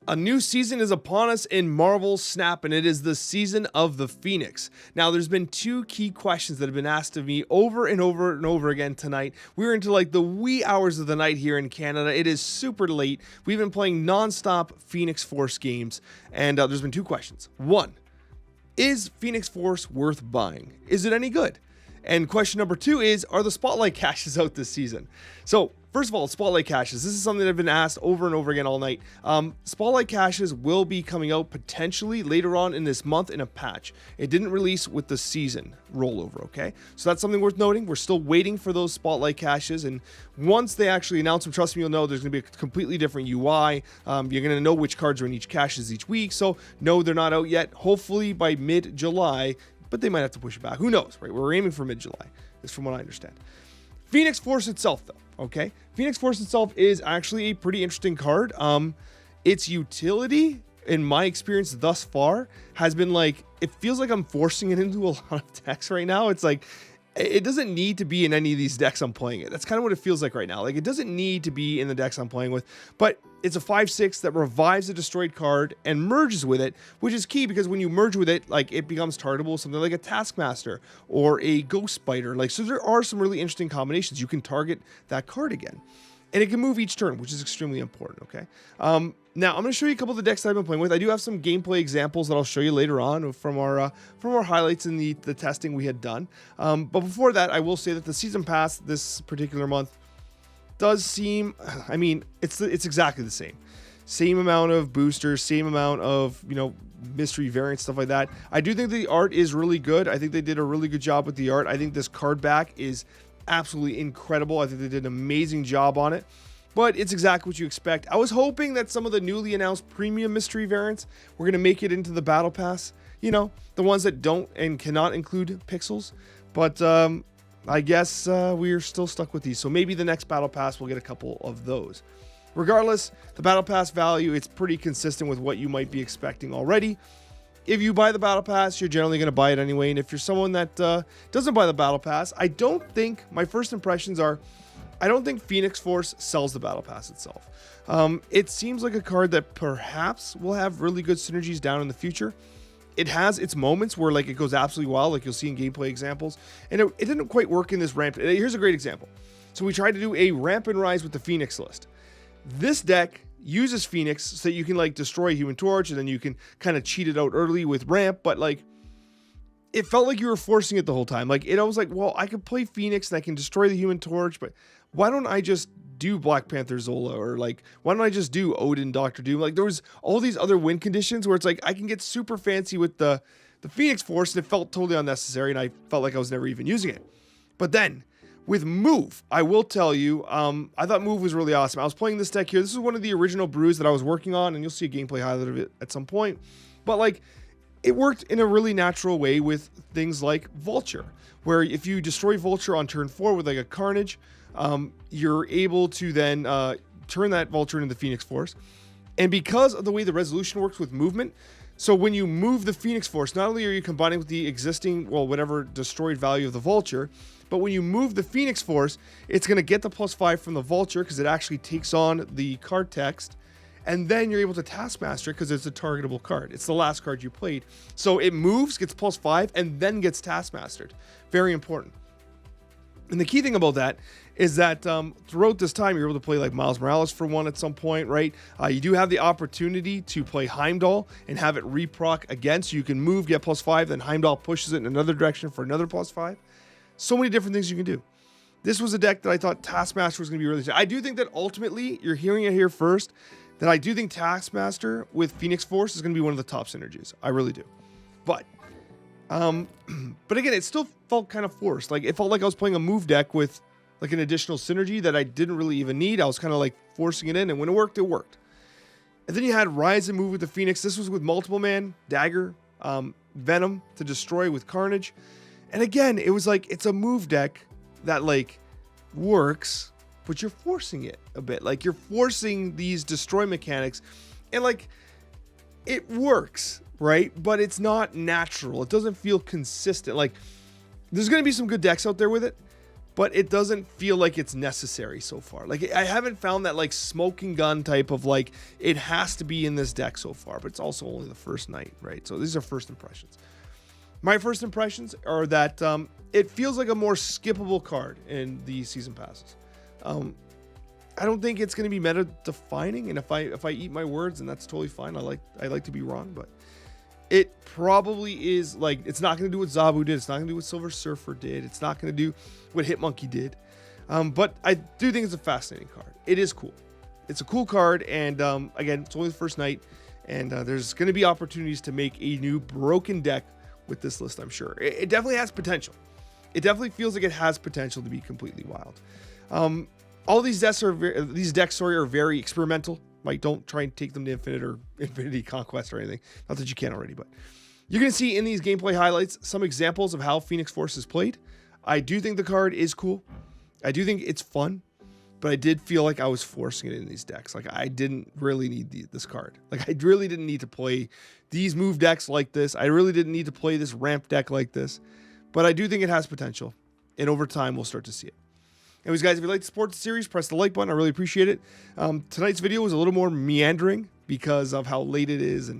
A new season is upon us in Marvel's Snap, and it is the season of the Phoenix. Now, there's been two key questions that have been asked of me over and over and over again tonight. We're into like the wee hours of the night here in Canada. It is super late. We've been playing non-stop Phoenix Force games, and there's been two questions. One, is Phoenix Force worth buying? Is it any good? And question number two is, are the Spotlight caches out this season? So, first of all, Spotlight caches. This is something that I've been asked over and over again all night. Spotlight caches will be coming out potentially later on in this month in a patch. It didn't release with the season rollover, okay? So that's something worth noting. We're still waiting for those Spotlight caches, and once they actually announce them, trust me, you'll know there's going to be a completely different UI. You're going to know which cards are in each caches each week, so no, they're not out yet. Hopefully by mid-July, but they might have to push it back. Who knows, right? We're aiming for mid-July, is from what I understand. Phoenix Force itself, though, okay? Phoenix Force itself is actually a pretty interesting card. Its utility, in my experience thus far, has been like, it feels like I'm forcing it into a lot of decks right now. It's like, it doesn't need to be in any of these decks I'm playing it. That's kind of what it feels like right now. Like, it doesn't need to be in the decks I'm playing with, but it's a 5/6 that revives a destroyed card and merges with it, which is key because when you merge with it, like, it becomes targetable, something like a Taskmaster or a Ghost Spider. Like, so there are some really interesting combinations. You can target that card again, and it can move each turn, which is extremely important, okay? Now, I'm going to show you a couple of the decks that I've been playing with. I do have some gameplay examples that I'll show you later on from our highlights in the testing we had done. But before that, I will say that the Season Pass this particular month does seem, I mean, it's exactly the same. Same amount of boosters, same amount of, mystery variants, stuff like that. I do think the art is really good. I think they did a really good job with the art. I think this card back is absolutely incredible. I think they did an amazing job on it. But it's exactly what you expect. I was hoping that some of the newly announced premium mystery variants were going to make it into the Battle Pass. The ones that don't and cannot include pixels. But I guess we're still stuck with these. So maybe the next Battle Pass will get a couple of those. Regardless, the Battle Pass value, it's pretty consistent with what you might be expecting already. If you buy the Battle Pass, you're generally going to buy it anyway. And if you're someone that doesn't buy the Battle Pass, my first impressions are, I don't think Phoenix Force sells the Battle Pass itself. It seems like a card that perhaps will have really good synergies down in the future. It has its moments where it goes absolutely wild, like you'll see in gameplay examples. And it didn't quite work in this ramp. Here's a great example. So we tried to do a ramp and rise with the Phoenix list. This deck uses Phoenix so that you can destroy Human Torch, and then you can kind of cheat it out early with ramp, but it felt like you were forcing it the whole time. I was like, well, I could play Phoenix and I can destroy the Human Torch, but why don't I just do Black Panther Zola, or why don't I just do Odin Doctor Doom? There was all these other win conditions where it's I can get super fancy with the Phoenix Force, and it felt totally unnecessary, and I felt like I was never even using it. But then with Move, I will tell you, I thought Move was really awesome. I was playing this deck here. This is one of the original brews that I was working on, and you'll see a gameplay highlight of it at some point. But it worked in a really natural way with things like Vulture, where if you destroy Vulture on turn 4 with a Carnage, you're able to then turn that Vulture into the Phoenix Force. And because of the way the resolution works with movement, so when you move the Phoenix Force, not only are you combining with the existing, whatever destroyed value of the Vulture, but when you move the Phoenix Force, it's going to get the +5 from the Vulture because it actually takes on the card text. And then you're able to Taskmaster because it's a targetable card. It's the last card you played. So it moves, gets +5, and then gets Taskmastered. Very important. And the key thing about that is that throughout this time, you're able to play Miles Morales for one at some point, right? You do have the opportunity to play Heimdall and have it reproc again, so you can move, get +5, then Heimdall pushes it in another direction for another +5. So many different things you can do. This was a deck that I thought Taskmaster was going to be really good. I do think that ultimately, you're hearing it here first, that I do think Taskmaster with Phoenix Force is going to be one of the top synergies. I really do. But again, it still felt kind of forced. It felt like I was playing a move deck with an additional synergy that I didn't really even need. I was kind of forcing it in, and when it worked, it worked. And then you had Rise and Move with the Phoenix. This was with Multiple Man, Dagger, Venom to destroy with Carnage. And again, it was it's a move deck that works, but you're forcing it a bit. You're forcing these destroy mechanics, and it works, right? But it's not natural. It doesn't feel consistent. There's going to be some good decks out there with it, but it doesn't feel like it's necessary so far. Like, I haven't found that like smoking gun type of like, it has to be in this deck so far, but it's also only the first night, right? So these are first impressions. My first impressions are that it feels like a more skippable card in the season passes. I don't think it's going to be meta defining, and if I eat my words, and that's totally fine. I like to be wrong, but it probably is like, it's not going to do what Zabu did. It's not going to do what Silver Surfer did. It's not going to do what Hitmonkey did. But I do think it's a fascinating card. It is cool. It's a cool card, and again, it's only the first night, and there's going to be opportunities to make a new broken deck with this list, I'm sure. It definitely has potential. It definitely feels like it has potential to be completely wild. All these decks are very experimental. Like, don't try and take them to Infinite or Infinity Conquest or anything. Not that you can already, but you're going to see in these gameplay highlights some examples of how Phoenix Force is played. I do think the card is cool. I do think it's fun, but I did feel like I was forcing it in these decks. Like, I didn't really need this card. Like, I really didn't need to play these move decks like this. I really didn't need to play this ramp deck like this, but I do think it has potential, and over time, we'll start to see it. Anyways, guys, if you'd like to support the series, press the like button. I really appreciate it. Tonight's video was a little more meandering because of how late it is.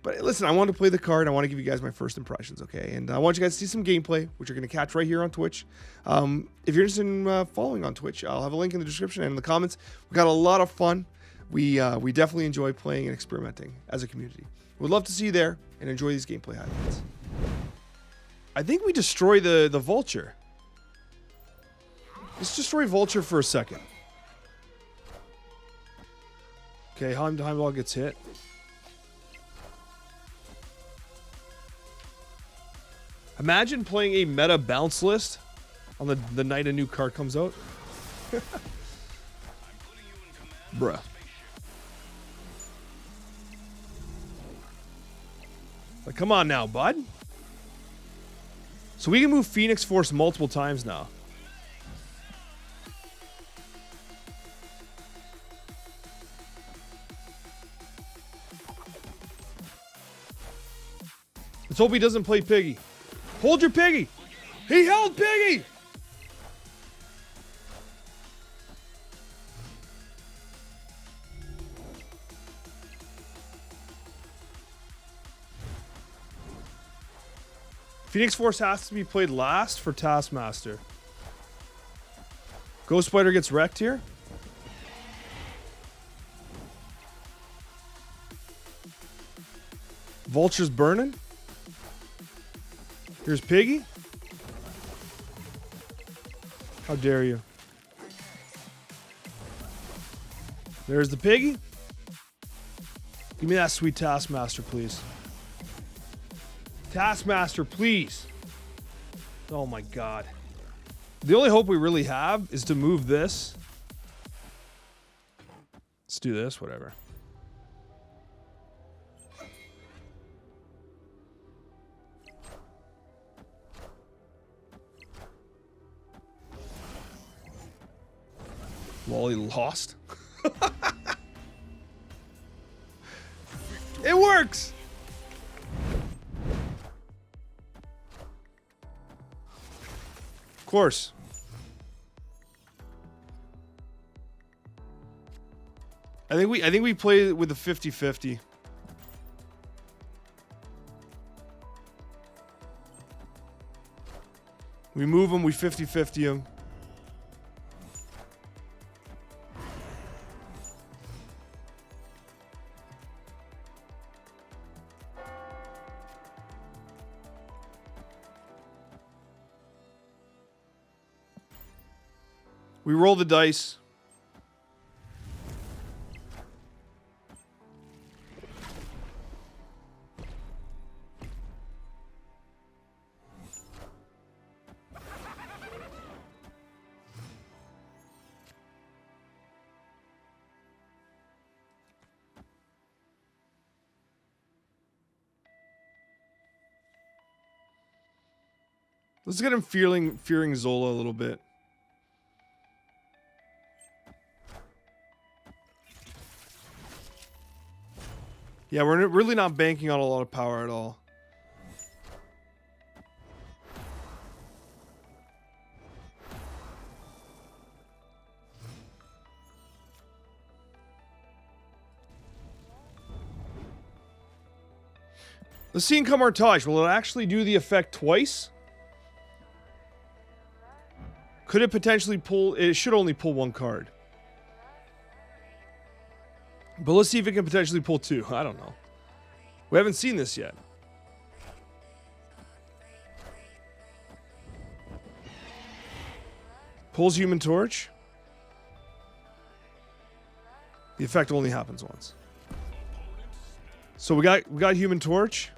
But listen, I want to play the card. I want to give you guys my first impressions, okay? And I want you guys to see some gameplay, which you're going to catch right here on Twitch. If you're interested in following on Twitch, I'll have a link in the description and in the comments. We got a lot of fun. We definitely enjoy playing and experimenting as a community. We'd love to see you there and enjoy these gameplay highlights. I think we destroy the Vulture. Let's destroy Vulture for a second. Okay, Heimdall gets hit. Imagine playing a meta bounce list on the night a new card comes out. Bruh. Like, come on now, bud. So we can move Phoenix Force multiple times now. Let's hope he doesn't play Piggy. Hold your Piggy. He held Piggy. Phoenix Force has to be played last for Taskmaster. Ghost Spider gets wrecked here. Vulture's burning. Here's Piggy. How dare you? There's the Piggy. Give me that sweet Taskmaster, please. Taskmaster, please. Oh my god. The only hope we really have is to move this. Let's do this, whatever. Wally lost. It works. Of course. I think we play with a 50-50. We move him, we 50-50 him. We roll the dice. Let's get him fearing Zola a little bit. Yeah, we're really not banking on a lot of power at all. Let's see Income Artage. Will it actually do the effect twice? Could it potentially pull... It should only pull one card. But let's see if it can potentially pull two. I don't know. We haven't seen this yet. Pulls Human Torch. The effect only happens once. So we got Human Torch.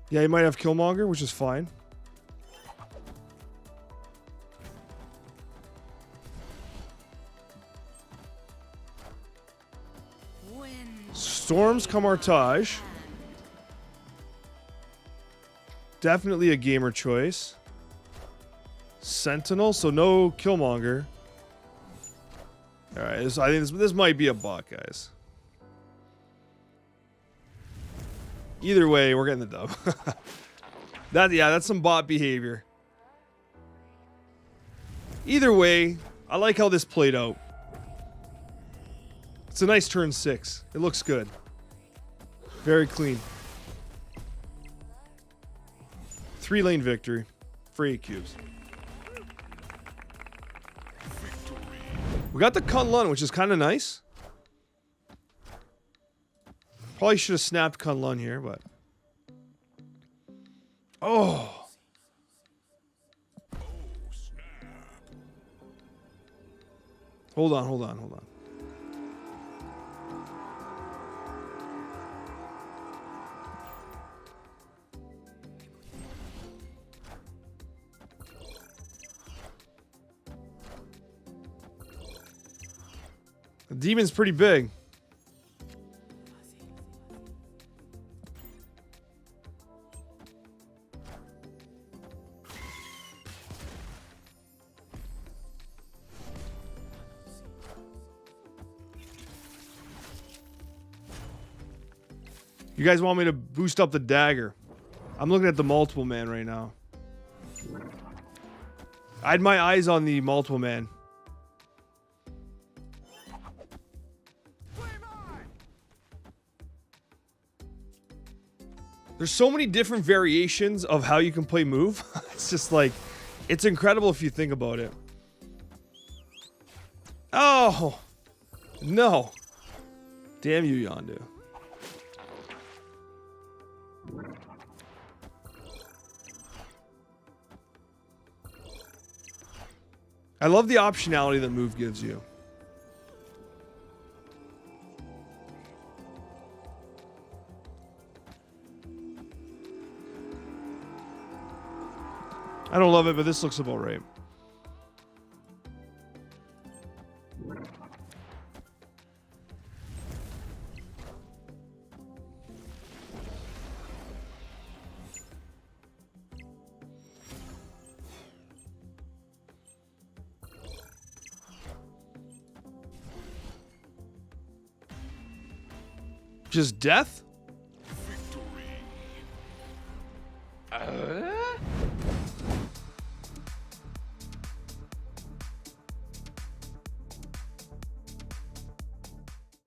Yeah, he might have Killmonger, which is fine. Storms Camartage. Definitely a gamer choice. Sentinel, so no Killmonger. Alright, I think this might be a bot, guys. Either way, we're getting the dub. That's some bot behavior. Either way, I like how this played out. It's a nice turn 6. It looks good. Very clean. 3-lane victory for 8 cubes. We got the Kunlun, which is kind of nice. Probably should have snapped Kunlun here, but... Oh! Hold on. The demon's pretty big. You guys want me to boost up the dagger? I'm looking at the multiple man right now. I had my eyes on the multiple man. There's so many different variations of how you can play move. It's just like, it's incredible if you think about it. Oh, no. Damn you, Yondu. I love the optionality that move gives you. I don't love it, but this looks about right. Just death?